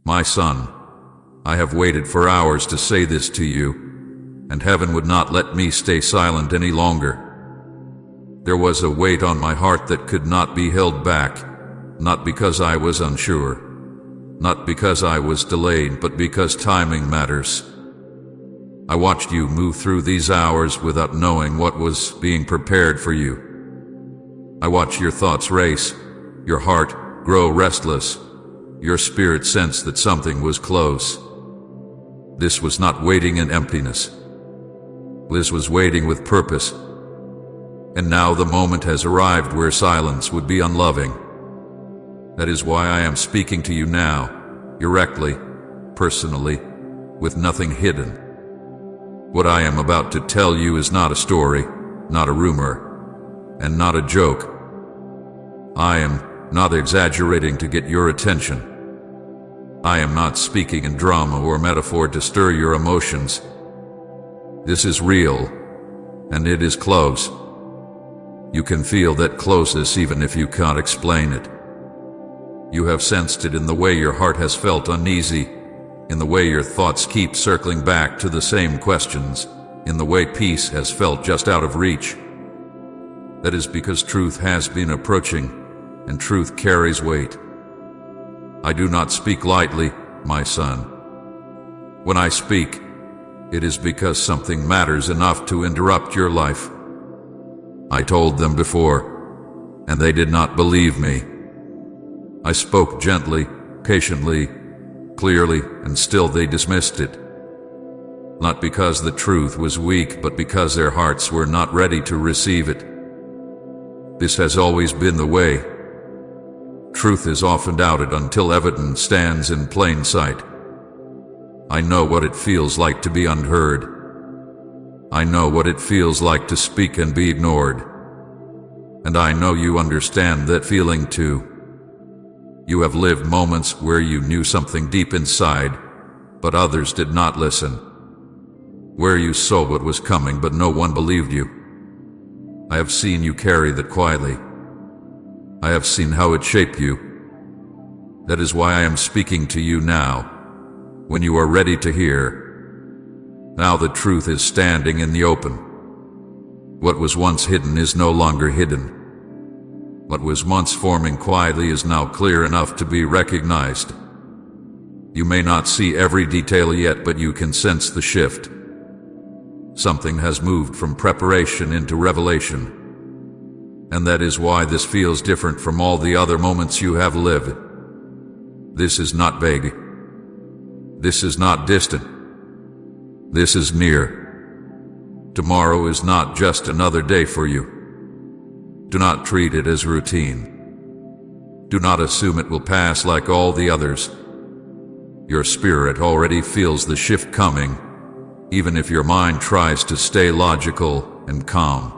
My son, I have waited for hours to say this to you, and heaven would not let me stay silent any longer. There was a weight on my heart that could not be held back, not because I was unsure, not because I was delayed, but because timing matters. I watched you move through these hours without knowing what was being prepared for you. I watched your thoughts race, your heart grow restless, your spirit sense that something was close. This was not waiting in emptiness. This was waiting with purpose. And now the moment has arrived where silence would be unloving. That is why I am speaking to you now, directly, personally, with nothing hidden. What I am about to tell you is not a story, not a rumor, and not a joke. I am not exaggerating to get your attention. I am not speaking in drama or metaphor to stir your emotions. This is real, and it is close. You can feel that closeness even if you can't explain it. You have sensed it in the way your heart has felt uneasy, in the way your thoughts keep circling back to the same questions, in the way peace has felt just out of reach. That is because truth has been approaching, and truth carries weight. I do not speak lightly, my son. When I speak, it is because something matters enough to interrupt your life. I told them before, and they did not believe me. I spoke gently, patiently, clearly, and still they dismissed it. Not because the truth was weak, but because their hearts were not ready to receive it. This has always been the way. Truth is often doubted until evidence stands in plain sight. I know what it feels like to be unheard. I know what it feels like to speak and be ignored. And I know you understand that feeling too. You have lived moments where you knew something deep inside, but others did not listen. Where you saw what was coming, but no one believed you. I have seen you carry that quietly. I have seen how it shaped you. That is why I am speaking to you now, when you are ready to hear. Now the truth is standing in the open. What was once hidden is no longer hidden. What was once forming quietly is now clear enough to be recognized. You may not see every detail yet, but you can sense the shift. Something has moved from preparation into revelation. And that is why this feels different from all the other moments you have lived. This is not vague. This is not distant. This is near. Tomorrow is not just another day for you. Do not treat it as routine. Do not assume it will pass like all the others. Your spirit already feels the shift coming, even if your mind tries to stay logical and calm.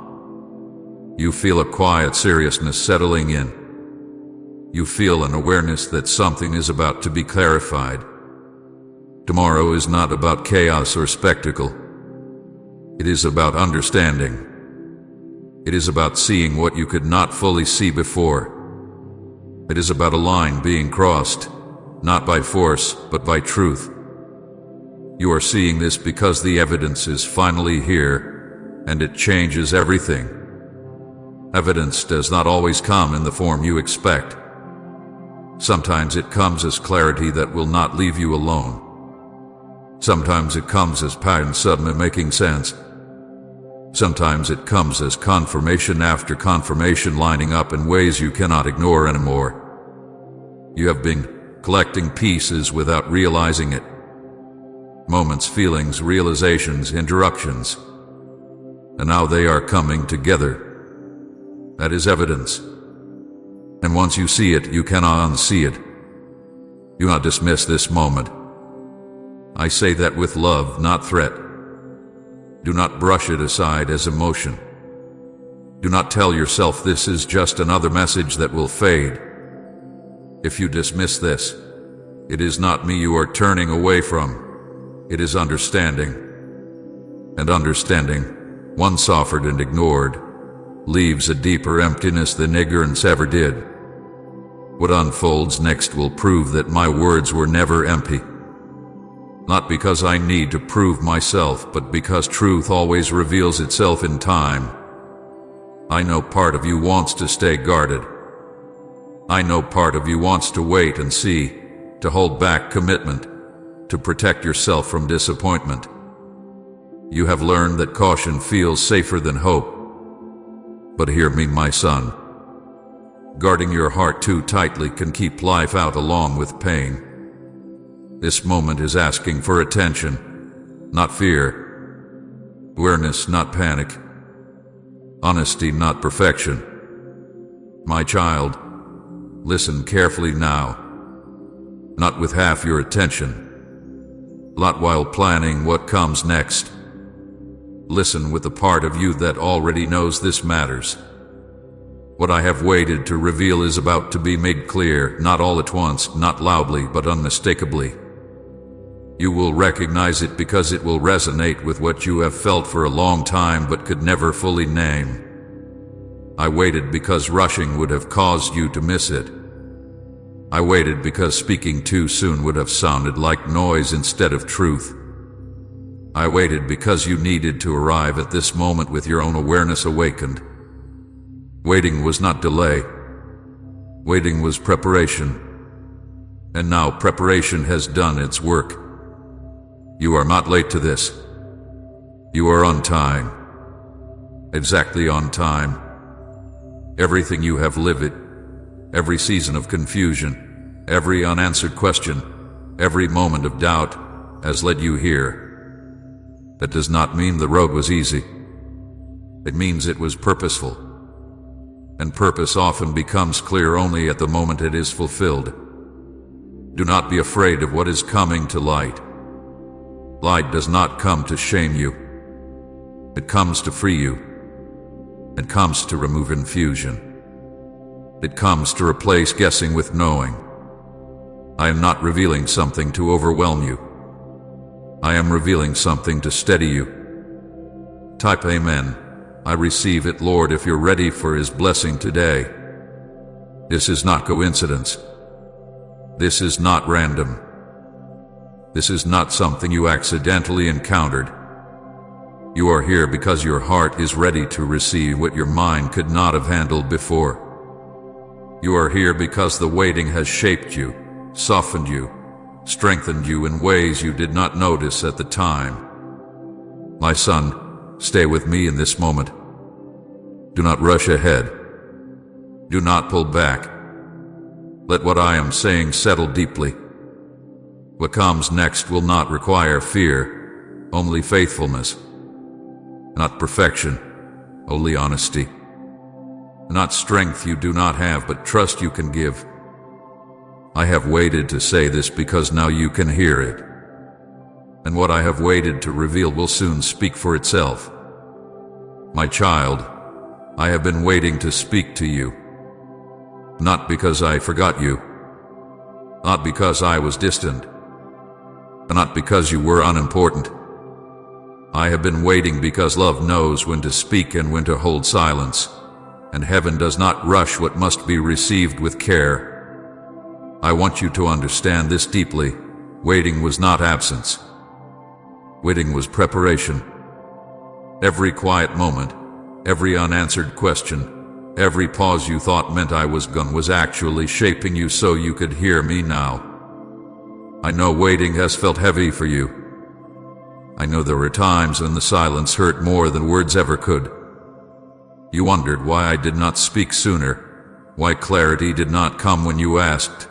You feel a quiet seriousness settling in. You feel an awareness that something is about to be clarified. Tomorrow is not about chaos or spectacle. It is about understanding. It is about seeing what you could not fully see before. It is about a line being crossed, not by force, but by truth. You are seeing this because the evidence is finally here, and it changes everything. Evidence does not always come in the form you expect. Sometimes it comes as clarity that will not leave you alone. Sometimes it comes as patterns suddenly making sense. Sometimes it comes as confirmation after confirmation lining up in ways you cannot ignore anymore. You have been collecting pieces without realizing it. Moments, feelings, realizations, interruptions. And now they are coming together. That is evidence. And once you see it, you cannot unsee it. Do not dismiss this moment. I say that with love, not threat. Do not brush it aside as emotion. Do not tell yourself this is just another message that will fade. If you dismiss this, it is not me you are turning away from. It is understanding. And understanding, once offered and ignored, leaves a deeper emptiness than ignorance ever did. What unfolds next will prove that my words were never empty. Not because I need to prove myself, but because truth always reveals itself in time. I know part of you wants to stay guarded. I know part of you wants to wait and see, to hold back commitment, to protect yourself from disappointment. You have learned that caution feels safer than hope. But hear me, my son. Guarding your heart too tightly can keep life out along with pain. This moment is asking for attention, not fear. Awareness, not panic. Honesty, not perfection. My child, listen carefully now. Not with half your attention. Not while planning what comes next. Listen with the part of you that already knows this matters. What I have waited to reveal is about to be made clear, not all at once, not loudly, but unmistakably. You will recognize it because it will resonate with what you have felt for a long time but could never fully name. I waited because rushing would have caused you to miss it. I waited because speaking too soon would have sounded like noise instead of truth. I waited because you needed to arrive at this moment with your own awareness awakened. Waiting was not delay. Waiting was preparation. And now preparation has done its work. You are not late to this. You are on time. Exactly on time. Everything you have lived, every season of confusion, every unanswered question, every moment of doubt has led you here. That does not mean the road was easy. It means it was purposeful. And purpose often becomes clear only at the moment it is fulfilled. Do not be afraid of what is coming to light. Light does not come to shame you. It comes to free you. It comes to remove confusion. It comes to replace guessing with knowing. I am not revealing something to overwhelm you. I am revealing something to steady you. Type Amen. I receive it, Lord, if you're ready for His blessing today. This is not coincidence. This is not random. This is not something you accidentally encountered. You are here because your heart is ready to receive what your mind could not have handled before. You are here because the waiting has shaped you, softened you, strengthened you in ways you did not notice at the time. My son, stay with me in this moment. Do not rush ahead. Do not pull back. Let what I am saying settle deeply. What comes next will not require fear, only faithfulness. Not perfection, only honesty. Not strength you do not have, but trust you can give. I have waited to say this because now you can hear it. And what I have waited to reveal will soon speak for itself. My child, I have been waiting to speak to you. Not because I forgot you. Not because I was distant. Not because you were unimportant. I have been waiting because love knows when to speak and when to hold silence, and heaven does not rush what must be received with care. I want you to understand this deeply. Waiting was not absence. Waiting was preparation. Every quiet moment, every unanswered question, every pause you thought meant I was gone was actually shaping you so you could hear me now. I know waiting has felt heavy for you. I know there were times when the silence hurt more than words ever could. You wondered why I did not speak sooner, why clarity did not come when you asked,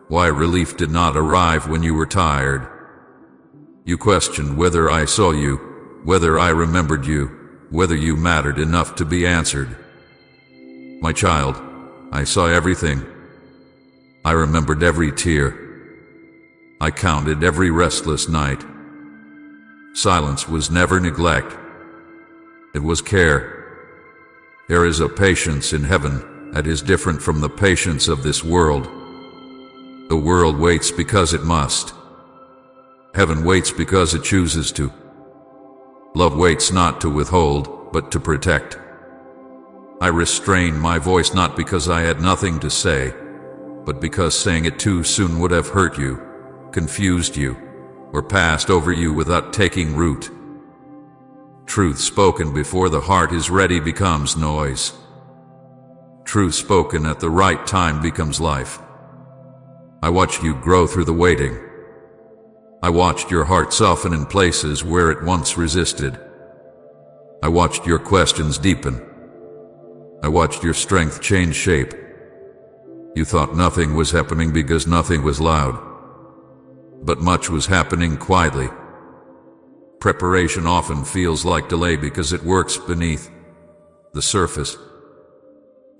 why relief did not arrive when you were tired. You questioned whether I saw you, whether I remembered you, whether you mattered enough to be answered. My child, I saw everything. I remembered every tear. I counted every restless night. Silence was never neglect. It was care. There is a patience in heaven that is different from the patience of this world. The world waits because it must. Heaven waits because it chooses to. Love waits not to withhold, but to protect. I restrained my voice not because I had nothing to say, but because saying it too soon would have hurt you, confused you, or passed over you without taking root. Truth spoken before the heart is ready becomes noise. Truth spoken at the right time becomes life. I watched you grow through the waiting. I watched your heart soften in places where it once resisted. I watched your questions deepen. I watched your strength change shape. You thought nothing was happening because nothing was loud. But much was happening quietly. Preparation often feels like delay because it works beneath the surface.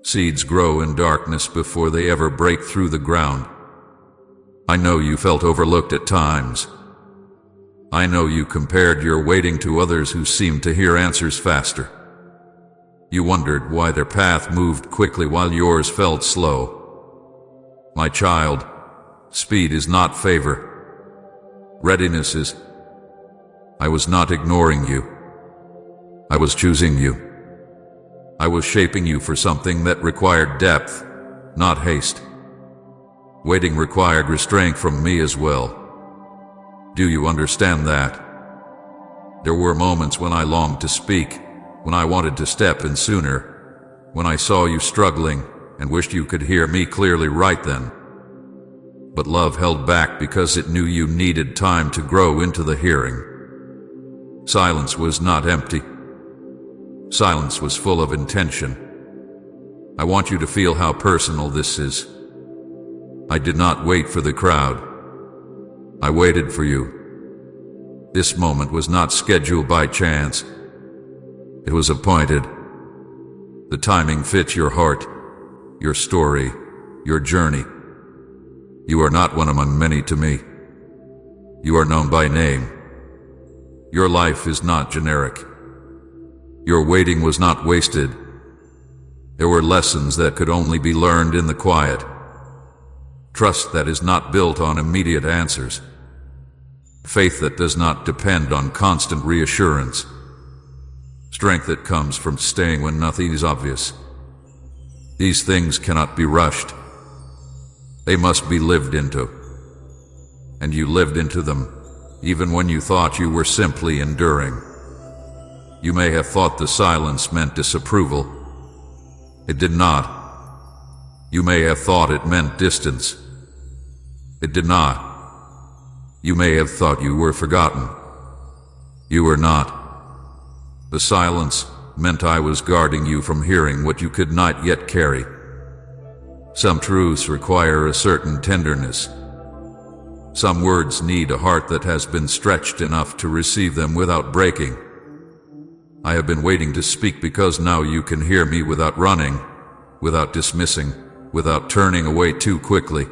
Seeds grow in darkness before they ever break through the ground. I know you felt overlooked at times. I know you compared your waiting to others who seemed to hear answers faster. You wondered why their path moved quickly while yours felt slow. My child, speed is not favor. Readiness is. I was not ignoring you. I was choosing you. I was shaping you for something that required depth, not haste. Waiting required restraint from me as well. Do you understand that? There were moments when I longed to speak, when I wanted to step in sooner, when I saw you struggling and wished you could hear me clearly right then. But love held back because it knew you needed time to grow into the hearing. Silence was not empty. Silence was full of intention. I want you to feel how personal this is. I did not wait for the crowd. I waited for you. This moment was not scheduled by chance. It was appointed. The timing fits your heart, your story, your journey. You are not one among many to me. You are known by name. Your life is not generic. Your waiting was not wasted. There were lessons that could only be learned in the quiet. Trust that is not built on immediate answers. Faith that does not depend on constant reassurance. Strength that comes from staying when nothing is obvious. These things cannot be rushed. They must be lived into. And you lived into them, even when you thought you were simply enduring. You may have thought the silence meant disapproval. It did not. You may have thought it meant distance. It did not. You may have thought you were forgotten. You were not. The silence meant I was guarding you from hearing what you could not yet carry. Some truths require a certain tenderness. Some words need a heart that has been stretched enough to receive them without breaking. I have been waiting to speak because now you can hear me without running, without dismissing, without turning away too quickly.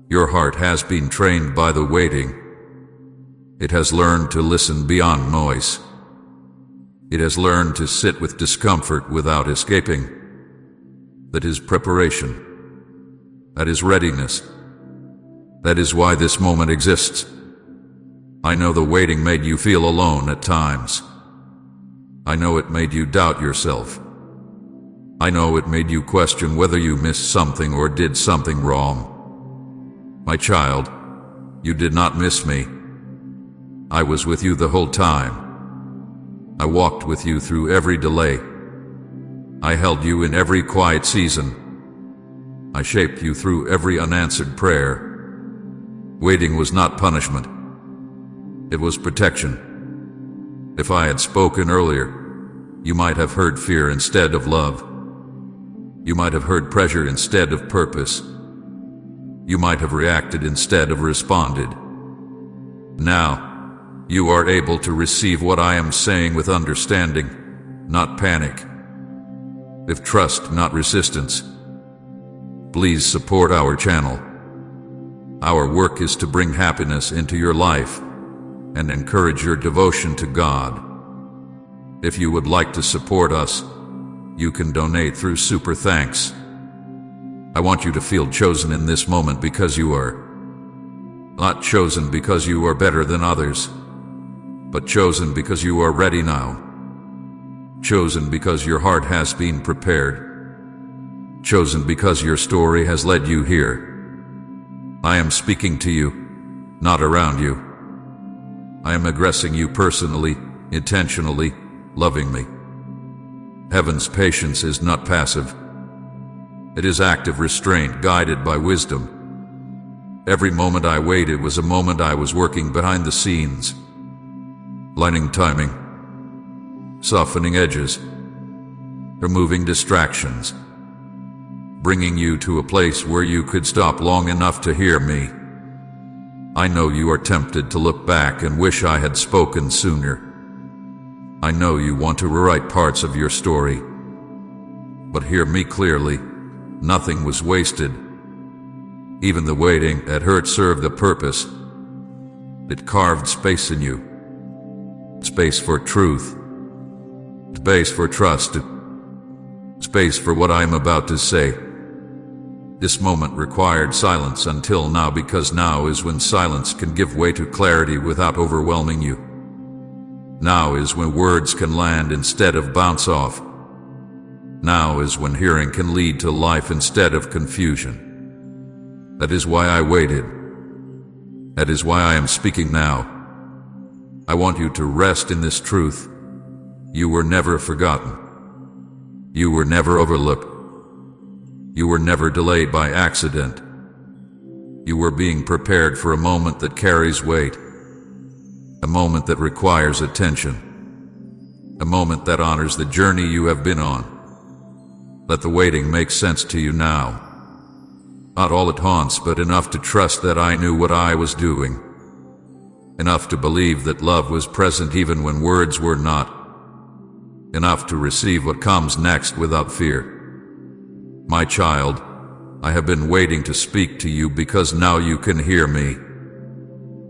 Your heart has been trained by the waiting. It has learned to listen beyond noise. It has learned to sit with discomfort without escaping. That is preparation. That is readiness. That is why this moment exists. I know the waiting made you feel alone at times. I know it made you doubt yourself. I know it made you question whether you missed something or did something wrong. My child, you did not miss me. I was with you the whole time. I walked with you through every delay. I held you in every quiet season. I shaped you through every unanswered prayer. Waiting was not punishment. It was protection. If I had spoken earlier, you might have heard fear instead of love. You might have heard pressure instead of purpose. You might have reacted instead of responded. Now, you are able to receive what I am saying with understanding, not panic. With trust, not resistance. Please support our channel. Our work is to bring happiness into your life and encourage your devotion to God. If you would like to support us, you can donate through Super Thanks. I want you to feel chosen in this moment because you are. Not chosen because you are better than others, but chosen because you are ready now. Chosen because your heart has been prepared. chosen because your story has led you here. I am speaking to you, not around you. I am addressing you personally, intentionally, lovingly. Heaven's patience is not passive. It is active restraint guided by wisdom. Every moment I waited was a moment I was working behind the scenes, lining timing, softening edges, removing distractions, bringing you to a place where you could stop long enough to hear me. I know you are tempted to look back and wish I had spoken sooner. I know you want to rewrite parts of your story. But hear me clearly, nothing was wasted. Even the waiting at hurt served a purpose. It carved space in you. Space for truth. Space for trust. Space for what I am about to say. This moment required silence until now, because now is when silence can give way to clarity without overwhelming you. Now is when words can land instead of bounce off. Now is when hearing can lead to life instead of confusion. That is why I waited. That is why I am speaking now. I want you to rest in this truth. You were never forgotten. You were never overlooked. You were never delayed by accident. You were being prepared for a moment that carries weight. A moment that requires attention. A moment that honors the journey you have been on. Let the waiting make sense to you now. Not all at once, but enough to trust that I knew what I was doing. Enough to believe that love was present even when words were not. Enough to receive what comes next without fear. My child, I have been waiting to speak to you because now you can hear me.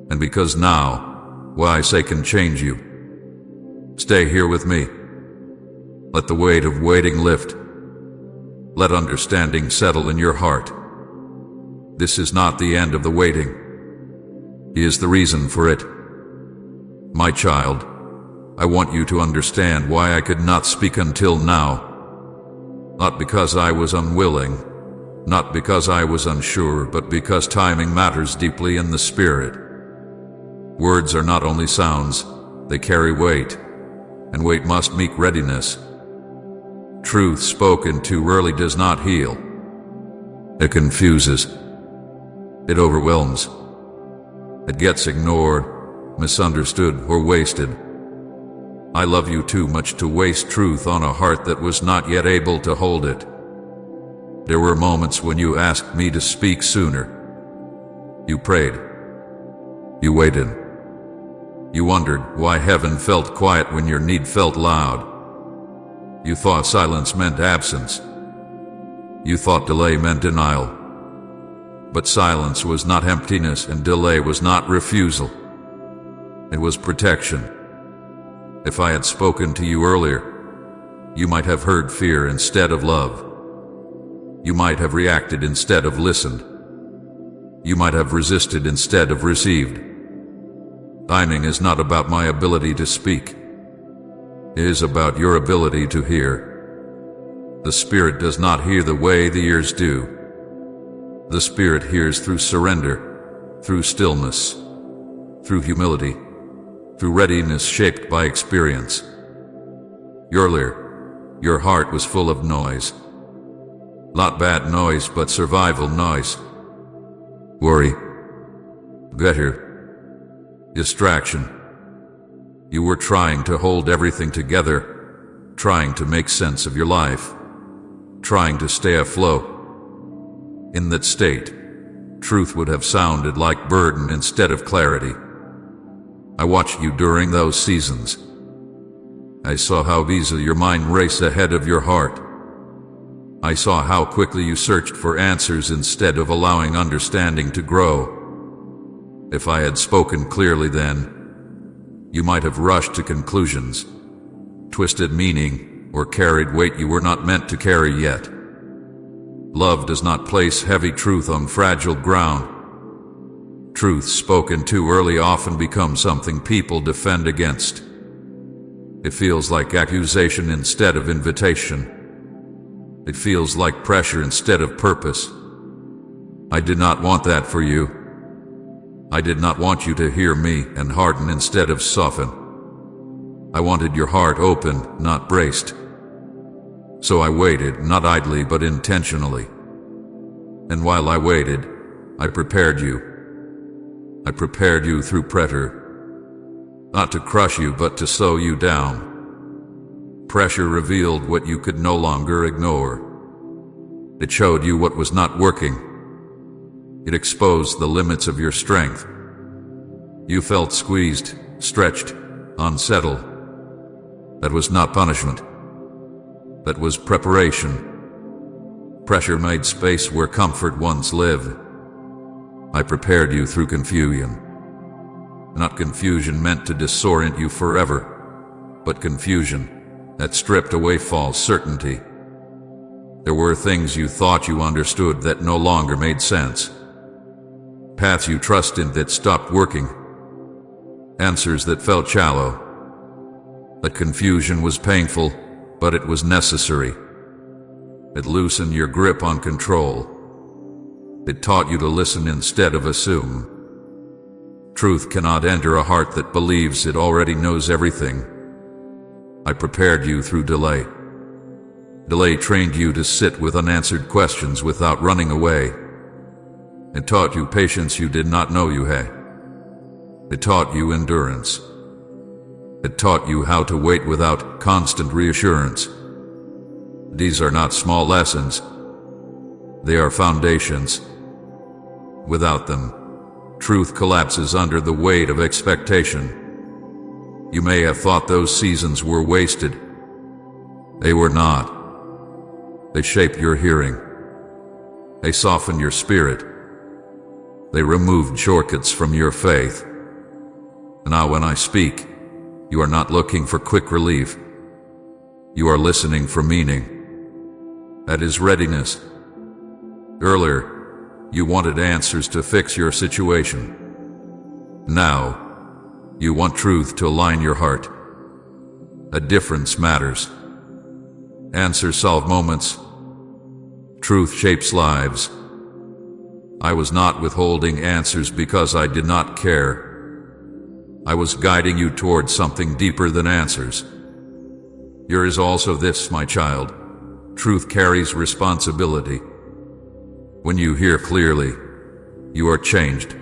And because now, what I say can change you. Stay here with me. Let the weight of waiting lift. Let understanding settle in your heart. This is not the end of the waiting. He is the reason for it. My child, I want you to understand why I could not speak until now. Not because I was unwilling, not because I was unsure, but because timing matters deeply in the spirit. Words are not only sounds, they carry weight, and weight must meet readiness. Truth spoken too early does not heal. It confuses. It overwhelms. It gets ignored, misunderstood, or wasted. I love you too much to waste truth on a heart that was not yet able to hold it. There were moments when you asked me to speak sooner. You prayed. You waited. You wondered why heaven felt quiet when your need felt loud. You thought silence meant absence. You thought delay meant denial. But silence was not emptiness, and delay was not refusal. It was protection. If I had spoken to you earlier, you might have heard fear instead of love. You might have reacted instead of listened. You might have resisted instead of received. Timing is not about my ability to speak. It is about your ability to hear. The Spirit does not hear the way the ears do. The Spirit hears through surrender, through stillness, through humility, through readiness shaped by experience. Earlier, your heart was full of noise. Not bad noise, but survival noise. Worry. Better. Distraction. You were trying to hold everything together, trying to make sense of your life, trying to stay afloat. In that state, truth would have sounded like burden instead of clarity. I watched you during those seasons. I saw how easily your mind raced ahead of your heart. I saw how quickly you searched for answers instead of allowing understanding to grow. If I had spoken clearly then, you might have rushed to conclusions, twisted meaning, or carried weight you were not meant to carry yet. Love does not place heavy truth on fragile ground. Truth spoken too early often becomes something people defend against. It feels like accusation instead of invitation. It feels like pressure instead of purpose. I did not want that for you. I did not want you to hear me and harden instead of soften. I wanted your heart open, not braced. So I waited, not idly but intentionally. And while I waited, I prepared you. I prepared you through pressure. Not to crush you, but to slow you down. Pressure revealed what you could no longer ignore. It showed you what was not working. It exposed the limits of your strength. You felt squeezed, stretched, unsettled. That was not punishment. That was preparation. Pressure made space where comfort once lived. I prepared you through confusion. Not confusion meant to disorient you forever, but confusion that stripped away false certainty. There were things you thought you understood that no longer made sense. Paths you trusted that stopped working. Answers that felt shallow. That confusion was painful, but it was necessary. It loosened your grip on control. It taught you to listen instead of assume. Truth cannot enter a heart that believes it already knows everything. I prepared you through delay. Delay trained you to sit with unanswered questions without running away. It taught you patience you did not know you had. It taught you endurance. It taught you how to wait without constant reassurance. These are not small lessons. They are foundations. Without them, truth collapses under the weight of expectation. You may have thought those seasons were wasted. They were not. They shaped your hearing. They softened your spirit. They removed shortcuts from your faith. Now when I speak, you are not looking for quick relief. You are listening for meaning. That is readiness. Earlier, you wanted answers to fix your situation. Now, you want truth to align your heart. A difference matters. Answers solve moments. Truth shapes lives. I was not withholding answers because I did not care. I was guiding you towards something deeper than answers. Here is also this, my child. Truth carries responsibility. When you hear clearly, you are changed.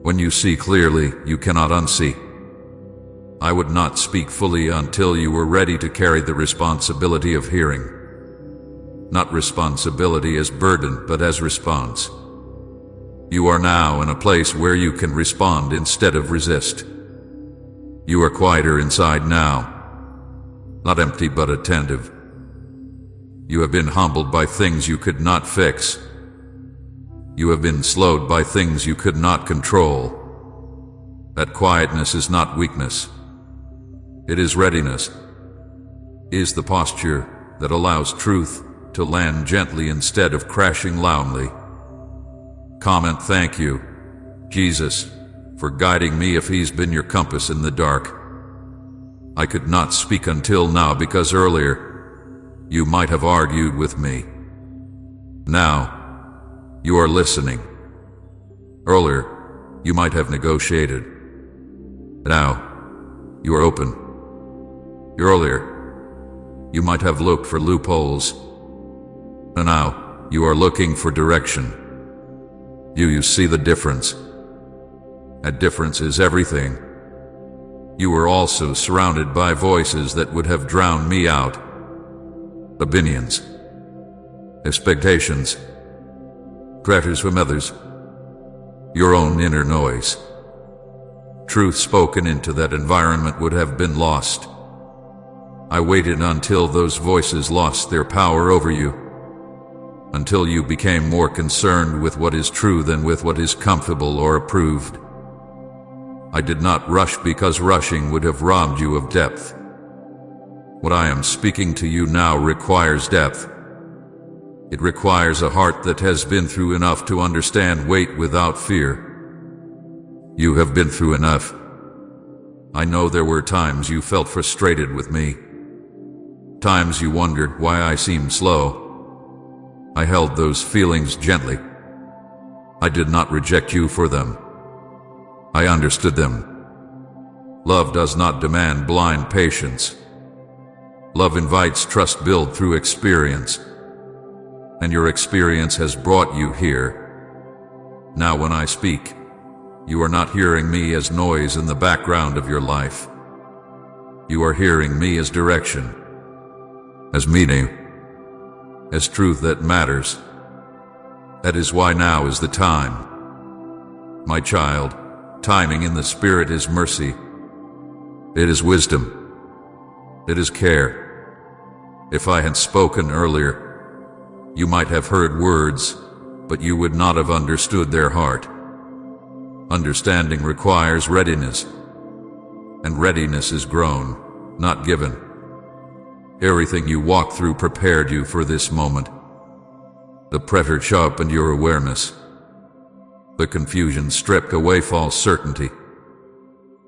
When you see clearly, you cannot unsee. I would not speak fully until you were ready to carry the responsibility of hearing. Not responsibility as burden, but as response. You are now in a place where you can respond instead of resist. You are quieter inside now. Not empty, but attentive. You have been humbled by things you could not fix. You have been slowed by things you could not control. That quietness is not weakness. It is readiness. It is the posture that allows truth to land gently instead of crashing loudly. Comment, thank you, Jesus, for guiding me if he's been your compass in the dark. I could not speak until now because earlier you might have argued with me. Now, you are listening. Earlier, you might have negotiated. Now, you are open. Earlier, you might have looked for loopholes. And now, you are looking for direction. You see the difference. That difference is everything. You were also surrounded by voices that would have drowned me out. Opinions. Expectations. Pressures from others. Your own inner noise. Truth spoken into that environment would have been lost. I waited until those voices lost their power over you. Until you became more concerned with what is true than with what is comfortable or approved. I did not rush because rushing would have robbed you of depth. What I am speaking to you now requires depth. It requires a heart that has been through enough to understand weight without fear. You have been through enough. I know there were times you felt frustrated with me. Times you wondered why I seemed slow. I held those feelings gently. I did not reject you for them. I understood them. Love does not demand blind patience. Love invites trust built through experience. And your experience has brought you here. Now when I speak, you are not hearing me as noise in the background of your life. You are hearing me as direction, as meaning, as truth that matters. That is why now is the time. My child, timing in the Spirit is mercy. It is wisdom. It is care. If I had spoken earlier, you might have heard words, but you would not have understood their heart. Understanding requires readiness, and readiness is grown, not given. Everything you walked through prepared you for this moment. The pressure sharpened your awareness. The confusion stripped away false certainty.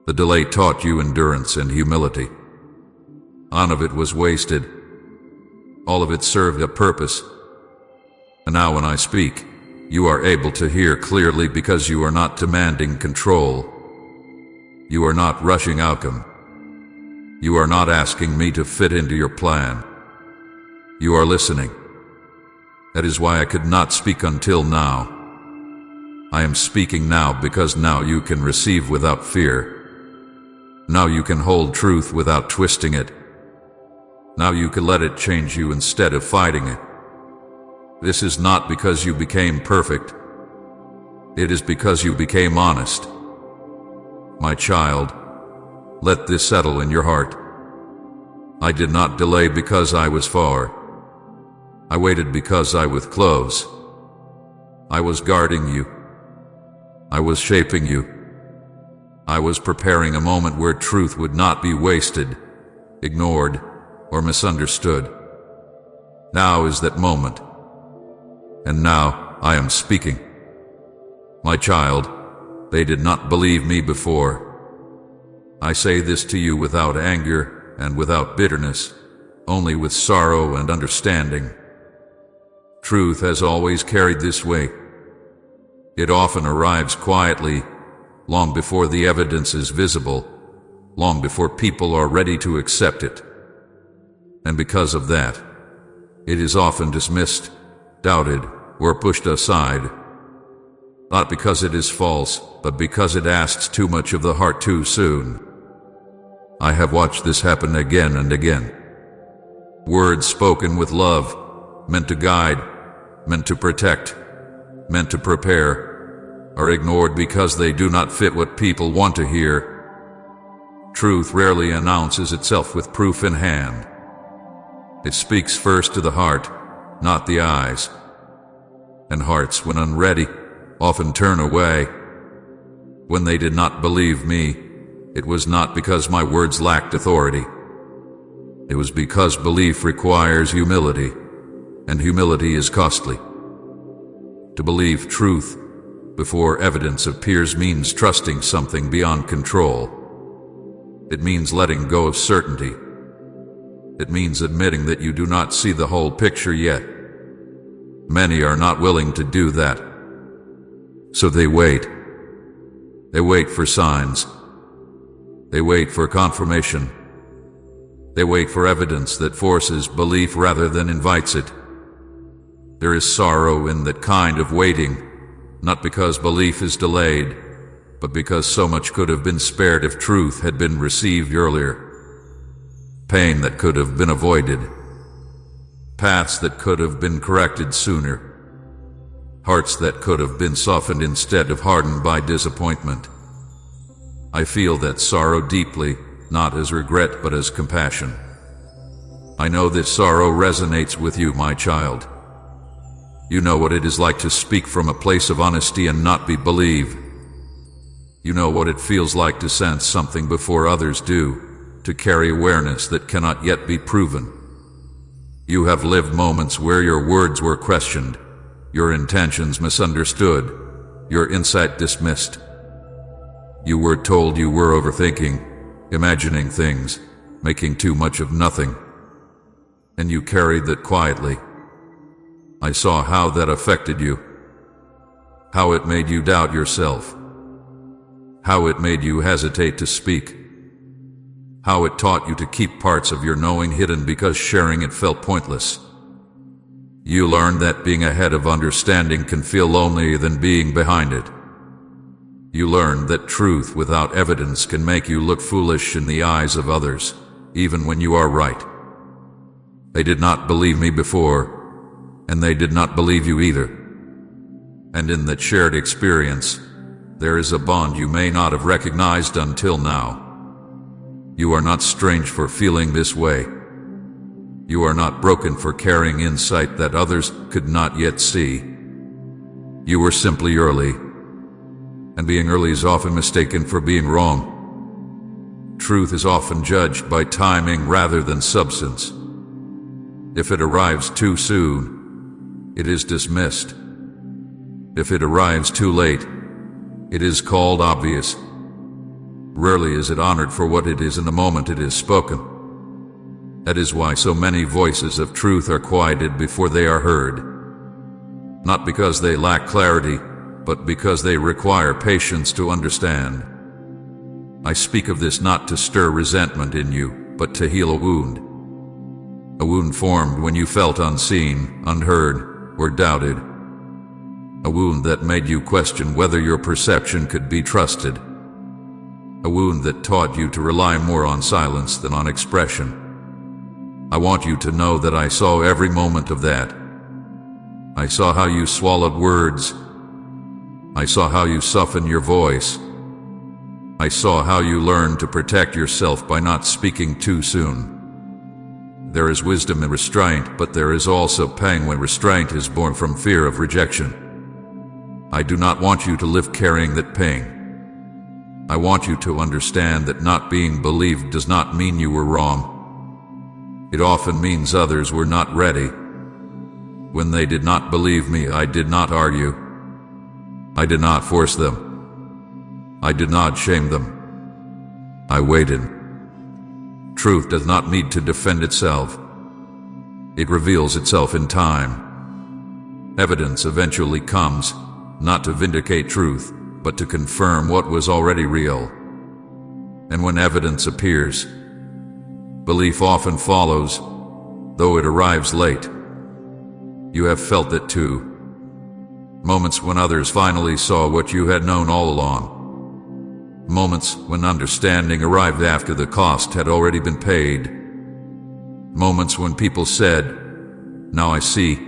The delay taught you endurance and humility. None of it was wasted. All of it served a purpose. And now when I speak, you are able to hear clearly because you are not demanding control. You are not rushing outcome. You are not asking me to fit into your plan. You are listening. That is why I could not speak until now. I am speaking now because now you can receive without fear. Now you can hold truth without twisting it. Now you can let it change you instead of fighting it. This is not because you became perfect. It is because you became honest. My child, let this settle in your heart. I did not delay because I was far. I waited because I was close. I was guarding you. I was shaping you. I was preparing a moment where truth would not be wasted, ignored, or misunderstood. Now is that moment. And now I am speaking. My child, they did not believe me before. I say this to you without anger and without bitterness, only with sorrow and understanding. Truth has always carried this way. It often arrives quietly, long before the evidence is visible, long before people are ready to accept it. And because of that, it is often dismissed, doubted, or pushed aside. Not because it is false, but because it asks too much of the heart too soon. I have watched this happen again and again. Words spoken with love, meant to guide, meant to protect, meant to prepare, are ignored because they do not fit what people want to hear. Truth rarely announces itself with proof in hand. It speaks first to the heart, not the eyes. And hearts, when unready, often turn away. When they did not believe me, it was not because my words lacked authority. It was because belief requires humility, and humility is costly. To believe truth before evidence appears means trusting something beyond control. It means letting go of certainty. It means admitting that you do not see the whole picture yet. Many are not willing to do that. So they wait. They wait for signs. They wait for confirmation. They wait for evidence that forces belief rather than invites it. There is sorrow in that kind of waiting, not because belief is delayed, but because so much could have been spared if truth had been received earlier. Pain that could have been avoided. Paths that could have been corrected sooner. Hearts that could have been softened instead of hardened by disappointment. I feel that sorrow deeply, not as regret but as compassion. I know this sorrow resonates with you, my child. You know what it is like to speak from a place of honesty and not be believed. You know what it feels like to sense something before others do, to carry awareness that cannot yet be proven. You have lived moments where your words were questioned, your intentions misunderstood, your insight dismissed. You were told you were overthinking, imagining things, making too much of nothing. and you carried that quietly. I saw how that affected you, how it made you doubt yourself, how it made you hesitate to speak, how it taught you to keep parts of your knowing hidden because sharing it felt pointless. You learned that being ahead of understanding can feel lonelier than being behind it. You learned that truth without evidence can make you look foolish in the eyes of others, even when you are right. They did not believe me before, and they did not believe you either. And in that shared experience, there is a bond you may not have recognized until now. You are not strange for feeling this way. You are not broken for carrying insight that others could not yet see. You were simply early, and being early is often mistaken for being wrong. Truth is often judged by timing rather than substance. If it arrives too soon, it is dismissed. If it arrives too late, it is called obvious. Rarely is it honored for what it is in the moment it is spoken. That is why so many voices of truth are quieted before they are heard. Not because they lack clarity, but because they require patience to understand. I speak of this not to stir resentment in you, but to heal a wound. A wound formed when you felt unseen, unheard, or doubted. A wound that made you question whether your perception could be trusted. A wound that taught you to rely more on silence than on expression. I want you to know that I saw every moment of that. I saw how you swallowed words. I saw how you softened your voice. I saw how you learned to protect yourself by not speaking too soon. There is wisdom in restraint, but there is also pain when restraint is born from fear of rejection. I do not want you to live carrying that pain. I want you to understand that not being believed does not mean you were wrong. It often means others were not ready. When they did not believe me, I did not argue. I did not force them. I did not shame them. I waited. Truth does not need to defend itself. It reveals itself in time. Evidence eventually comes, not to vindicate truth, but to confirm what was already real. And when evidence appears, belief often follows, though it arrives late. You have felt it too. Moments when others finally saw what you had known all along. Moments when understanding arrived after the cost had already been paid. Moments when people said, "Now I see,"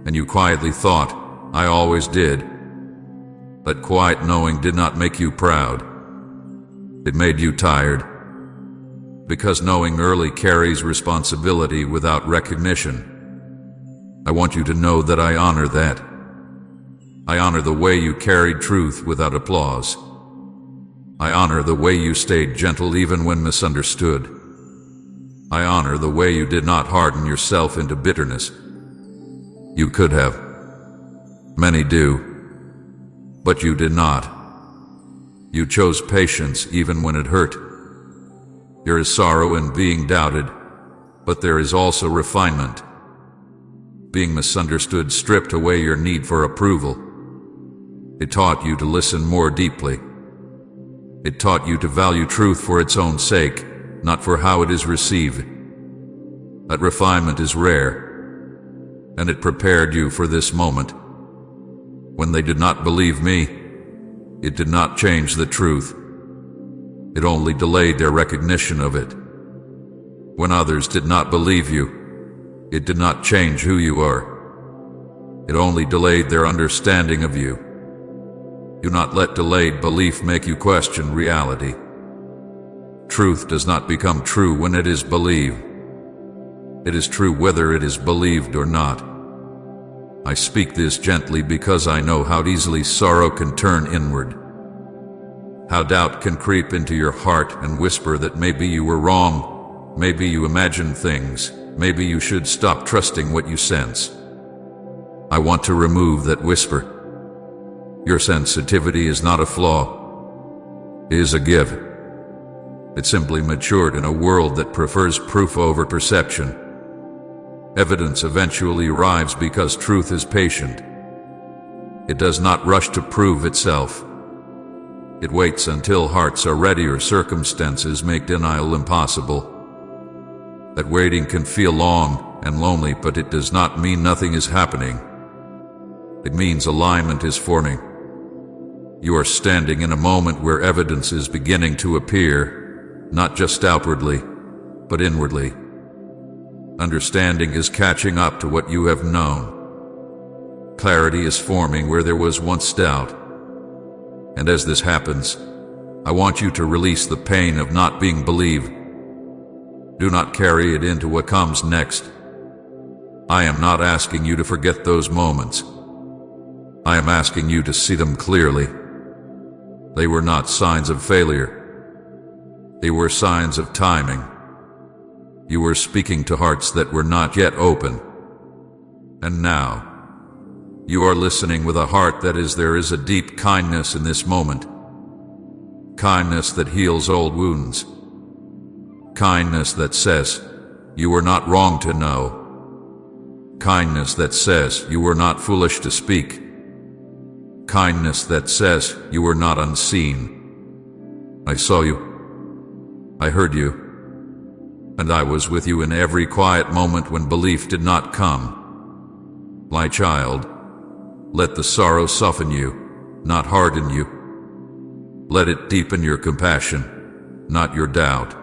and you quietly thought, "I always did." That quiet knowing did not make you proud. It made you tired. Because knowing early carries responsibility without recognition. I want you to know that I honor that. I honor the way you carried truth without applause. I honor the way you stayed gentle even when misunderstood. I honor the way you did not harden yourself into bitterness. You could have. Many do. But you did not. You chose patience even when it hurt. There is sorrow in being doubted, but there is also refinement. Being misunderstood stripped away your need for approval. It taught you to listen more deeply. It taught you to value truth for its own sake, not for how it is received. That refinement is rare, and it prepared you for this moment. When they did not believe me, it did not change the truth. It only delayed their recognition of it. When others did not believe you, it did not change who you are. It only delayed their understanding of you. Do not let delayed belief make you question reality. Truth does not become true when it is believed. It is true whether it is believed or not. I speak this gently because I know how easily sorrow can turn inward. How doubt can creep into your heart and whisper that maybe you were wrong, maybe you imagined things, maybe you should stop trusting what you sense. I want to remove that whisper. Your sensitivity is not a flaw. It is a gift. It simply matured in a world that prefers proof over perception. Evidence eventually arrives because truth is patient. It does not rush to prove itself. It waits until hearts are ready or circumstances make denial impossible. That waiting can feel long and lonely, but it does not mean nothing is happening. It means alignment is forming. You are standing in a moment where evidence is beginning to appear, not just outwardly, but inwardly. Understanding is catching up to what you have known. Clarity is forming where there was once doubt. And as this happens, I want you to release the pain of not being believed. Do not carry it into what comes next. I am not asking you to forget those moments. I am asking you to see them clearly. They were not signs of failure. They were signs of timing. You were speaking to hearts that were not yet open. And now, you are listening with a heart that is there is a deep kindness in this moment. Kindness that heals old wounds. Kindness that says, you were not wrong to know. Kindness that says, you were not foolish to speak. Kindness that says, you were not unseen. I saw you. I heard you. And I was with you in every quiet moment when belief did not come. My child, let the sorrow soften you, not harden you. Let it deepen your compassion, not your doubt.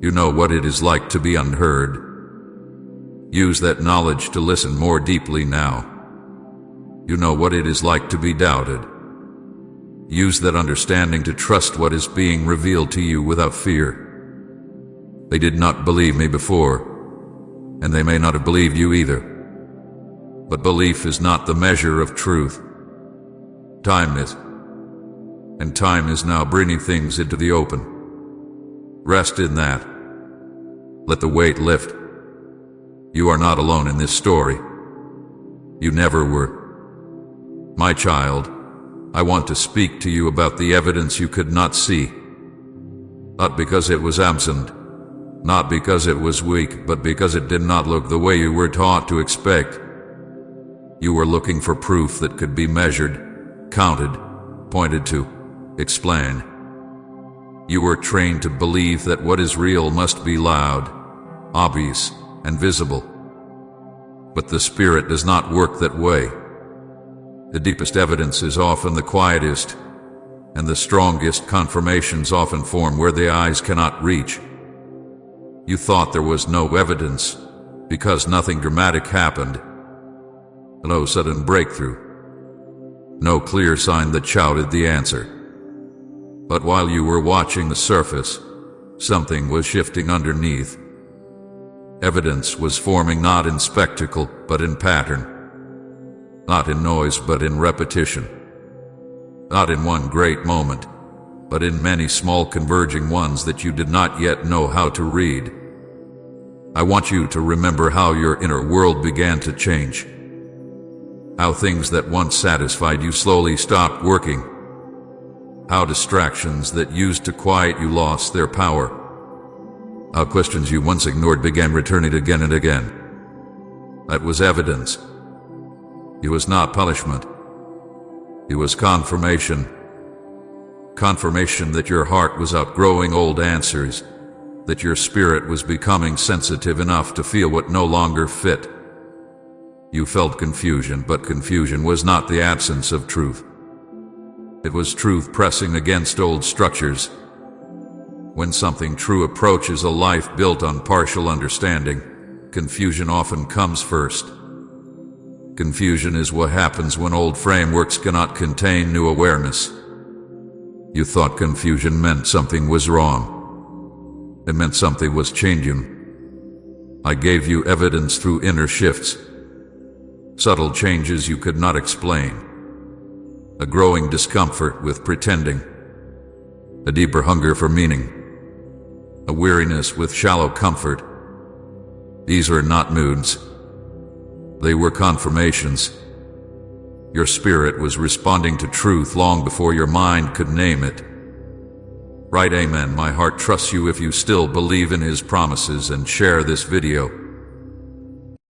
You know what it is like to be unheard. Use that knowledge to listen more deeply now. You know what it is like to be doubted. Use that understanding to trust what is being revealed to you without fear. They did not believe me before, and they may not have believed you either. But belief is not the measure of truth. Time is. And time is now bringing things into the open. Rest in that. Let the weight lift. You are not alone in this story. You never were. My child, I want to speak to you about the evidence you could not see. Not because it was absent, not because it was weak, but because it did not look the way you were taught to expect. You were looking for proof that could be measured, counted, pointed to, explained. You were trained to believe that what is real must be loud, obvious, and visible. But the Spirit does not work that way. The deepest evidence is often the quietest, and the strongest confirmations often form where the eyes cannot reach. You thought there was no evidence because nothing dramatic happened. No sudden breakthrough. No clear sign that shouted the answer. But while you were watching the surface, something was shifting underneath. Evidence was forming not in spectacle, but in pattern. Not in noise, but in repetition. Not in one great moment, but in many small converging ones that you did not yet know how to read. I want you to remember how your inner world began to change. How things that once satisfied you slowly stopped working. How distractions that used to quiet you lost their power. How questions you once ignored began returning again and again. That was evidence. It was not punishment. It was confirmation. Confirmation that your heart was outgrowing old answers, that your spirit was becoming sensitive enough to feel what no longer fit. You felt confusion, but confusion was not the absence of truth. It was truth pressing against old structures. When something true approaches a life built on partial understanding, confusion often comes first. Confusion is what happens when old frameworks cannot contain new awareness. You thought confusion meant something was wrong. It meant something was changing. I gave you evidence through inner shifts. Subtle changes you could not explain. A growing discomfort with pretending. A deeper hunger for meaning. A weariness with shallow comfort. These were not moods. They were confirmations. Your spirit was responding to truth long before your mind could name it. Write amen. My heart trusts you if you still believe in His promises, and share this video.